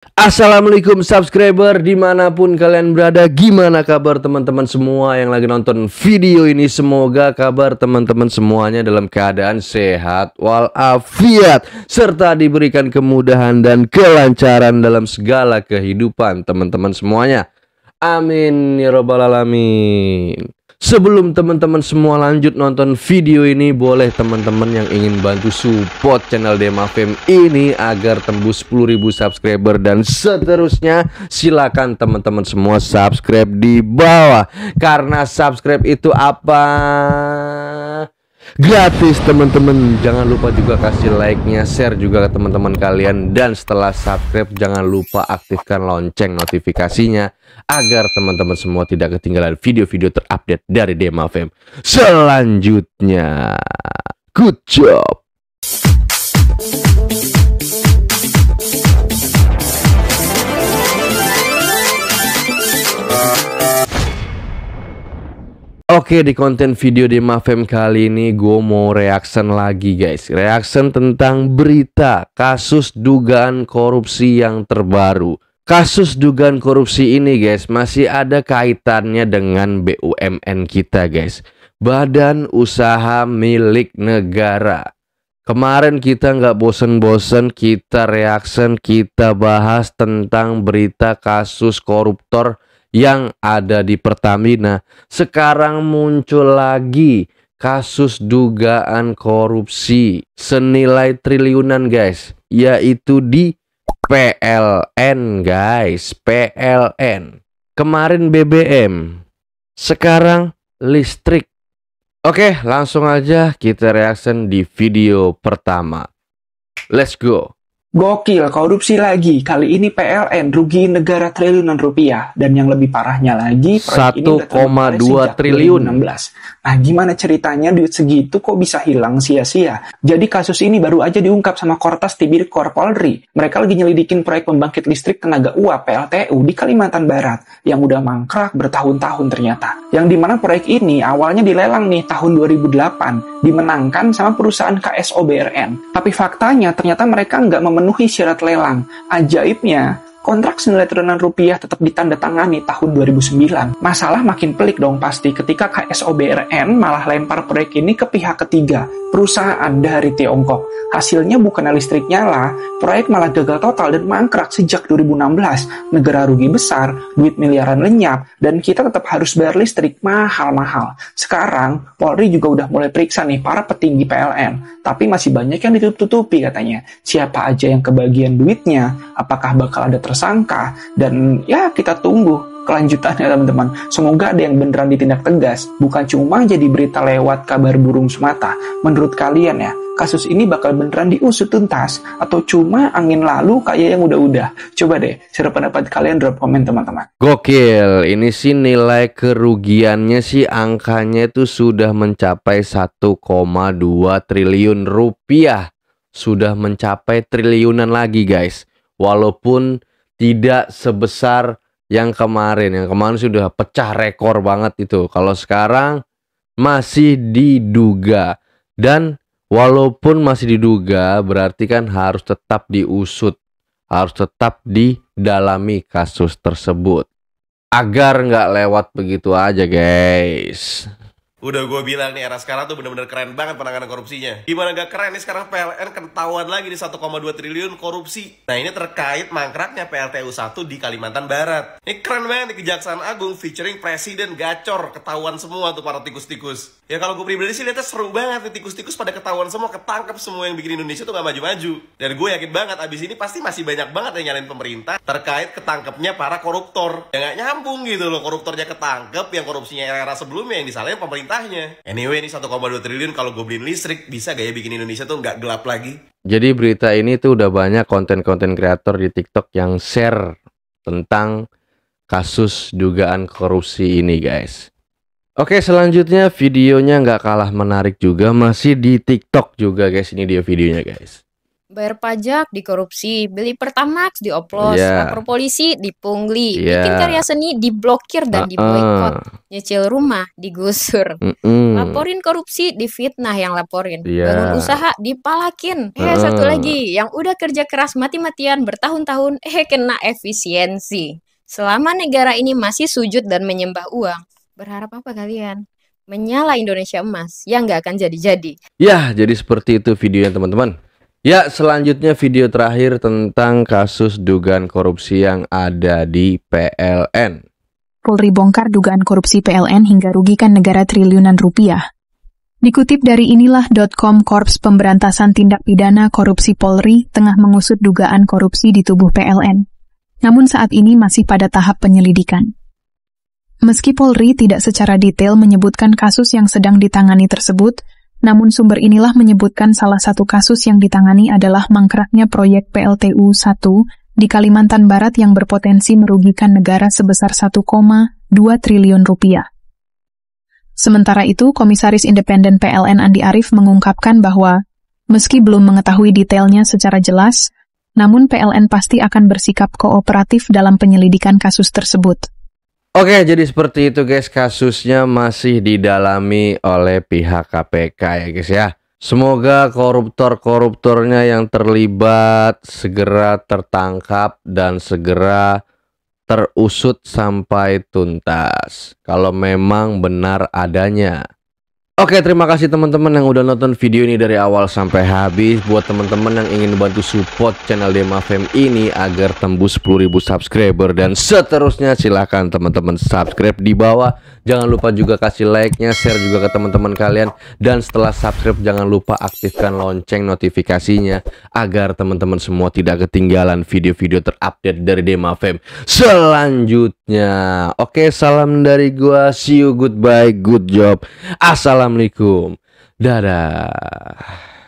Assalamualaikum subscriber dimanapun kalian berada. Gimana kabar teman-teman semua yang lagi nonton video ini? Semoga kabar teman-teman semuanya dalam keadaan sehat walafiat, serta diberikan kemudahan dan kelancaran dalam segala kehidupan teman-teman semuanya. Amin ya robbal alamin. Sebelum teman-teman semua lanjut nonton video ini, boleh teman-teman yang ingin bantu support channel Demafem ini agar tembus 10.000 subscriber dan seterusnya, silakan teman-teman semua subscribe di bawah. Karena subscribe itu apa? Gratis teman-teman. Jangan lupa juga kasih like-nya, share juga ke teman-teman kalian, dan setelah subscribe jangan lupa aktifkan lonceng notifikasinya agar teman-teman semua tidak ketinggalan video-video terupdate dari Demafem selanjutnya. Good job. Oke, di konten video Demafem kali ini gue mau reaction lagi guys. Reaction tentang berita kasus dugaan korupsi yang terbaru. Kasus dugaan korupsi ini guys masih ada kaitannya dengan BUMN kita guys, Badan Usaha Milik Negara. Kemarin kita nggak bosen-bosen kita reaction, kita bahas tentang berita kasus koruptor yang ada di Pertamina. Sekarang muncul lagi kasus dugaan korupsi senilai triliunan guys, yaitu di PLN guys, PLN. Kemarin BBM, sekarang listrik. Oke, langsung aja kita reaction di video pertama. Let's go. Gokil, korupsi lagi. Kali ini PLN rugiin negara triliunan rupiah. Dan yang lebih parahnya lagi, proyek ini udah 1,2 triliun. 2016. Nah, gimana ceritanya duit segitu kok bisa hilang sia-sia? Jadi kasus ini baru aja diungkap sama Kortas Tibirkor Polri. Mereka lagi nyelidikin proyek pembangkit listrik tenaga uap PLTU di Kalimantan Barat yang udah mangkrak bertahun-tahun ternyata. Yang dimana proyek ini awalnya dilelang nih tahun 2008, dimenangkan sama perusahaan KSOBRN. Tapi faktanya ternyata mereka nggak memenuhi syarat lelang. Ajaibnya, kontrak senilai triliunan rupiah tetap ditandatangani tahun 2009. Masalah makin pelik dong pasti ketika KSOBRN malah lempar proyek ini ke pihak ketiga, perusahaan dari Tiongkok. Hasilnya bukan listrik nyala, proyek malah gagal total dan mangkrak sejak 2016. Negara rugi besar, duit miliaran lenyap, dan kita tetap harus bayar listrik mahal-mahal. Sekarang, Polri juga udah mulai periksa nih para petinggi PLN, tapi masih banyak yang ditutup-tutupi katanya. Siapa aja yang kebagian duitnya, apakah bakal ada tersangka, dan ya kita tunggu kelanjutannya teman-teman. Semoga ada yang beneran ditindak tegas, bukan cuma jadi berita lewat kabar burung semata. Menurut kalian ya, kasus ini bakal beneran diusut tuntas atau cuma angin lalu kayak yang udah-udah? Coba deh share pendapat kalian, drop komen teman-teman. Gokil, ini sih nilai kerugiannya sih angkanya itu sudah mencapai 1,2 triliun rupiah. Sudah mencapai triliunan lagi guys. Walaupun tidak sebesar yang kemarin sudah pecah rekor banget itu. Kalau sekarang masih diduga, dan walaupun masih diduga berarti kan harus tetap diusut, harus tetap didalami kasus tersebut agar nggak lewat begitu aja guys. Udah gue bilang nih, era sekarang tuh bener-bener keren banget penanganan korupsinya. Gimana gak keren nih sekarang PLN ketahuan lagi di 1,2 triliun korupsi. Nah ini terkait mangkraknya PLTU 1 di Kalimantan Barat. Ini keren banget nih, Kejaksaan Agung featuring Presiden Gacor. Ketahuan semua tuh para tikus-tikus. Ya kalau gue pribadi sih lihatnya seru banget nih, tikus-tikus pada ketahuan semua, ketangkep semua yang bikin Indonesia tuh gak maju-maju. Dan gue yakin banget abis ini pasti masih banyak banget yang nyalain pemerintah terkait ketangkepnya para koruptor. Ya gak nyambung gitu loh, koruptornya ketangkep, yang korupsinya era sebelumnya yang disalahin pemerintah. Anyway, ini 1,2 triliun kalau gue beliin listrik, bisa gak ya bikin Indonesia tuh nggak gelap lagi? Jadi berita ini tuh udah banyak konten-konten kreator di TikTok yang share tentang kasus dugaan korupsi ini guys. Oke, selanjutnya videonya nggak kalah menarik juga, masih di TikTok juga guys. Ini dia videonya guys. Bayar pajak dikorupsi, beli Pertamax dioplos, Iya. lapor polisi dipungli, Iya. bikin karya seni diblokir dan diboikot, nyicil rumah digusur, laporin korupsi difitnah yang laporin, Iya. bangun usaha dipalakin, satu lagi yang udah kerja keras mati-matian bertahun-tahun, kena efisiensi. Selama negara ini masih sujud dan menyembah uang, berharap apa kalian? Menyala Indonesia emas yang nggak akan jadi-jadi. Ya, jadi seperti itu videonya teman-teman. Ya, selanjutnya video terakhir tentang kasus dugaan korupsi yang ada di PLN. Polri bongkar dugaan korupsi PLN hingga rugikan negara triliunan rupiah. Dikutip dari inilah.com, Korps Pemberantasan Tindak Pidana Korupsi Polri tengah mengusut dugaan korupsi di tubuh PLN. Namun saat ini masih pada tahap penyelidikan. Meski Polri tidak secara detail menyebutkan kasus yang sedang ditangani tersebut, namun sumber inilah menyebutkan salah satu kasus yang ditangani adalah mangkraknya proyek PLTU 1 di Kalimantan Barat yang berpotensi merugikan negara sebesar 1,2 triliun rupiah. Sementara itu, Komisaris Independen PLN Andi Arief mengungkapkan bahwa meski belum mengetahui detailnya secara jelas, namun PLN pasti akan bersikap kooperatif dalam penyelidikan kasus tersebut. Oke, jadi seperti itu guys, kasusnya masih didalami oleh pihak KPK ya guys ya. Semoga koruptor-koruptornya yang terlibat segera tertangkap dan segera terusut sampai tuntas. Kalau memang benar adanya. Oke, terima kasih teman-teman yang udah nonton video ini dari awal sampai habis. Buat teman-teman yang ingin bantu support channel Demafem ini agar tembus 10.000 subscriber dan seterusnya, silahkan teman-teman subscribe di bawah. Jangan lupa juga kasih like-nya, share juga ke teman-teman kalian. Dan setelah subscribe jangan lupa aktifkan lonceng notifikasinya agar teman-teman semua tidak ketinggalan video-video terupdate dari Demafem selanjutnya. Oke, salam dari gua, see you, goodbye, good job, assalamualaikum, dadah.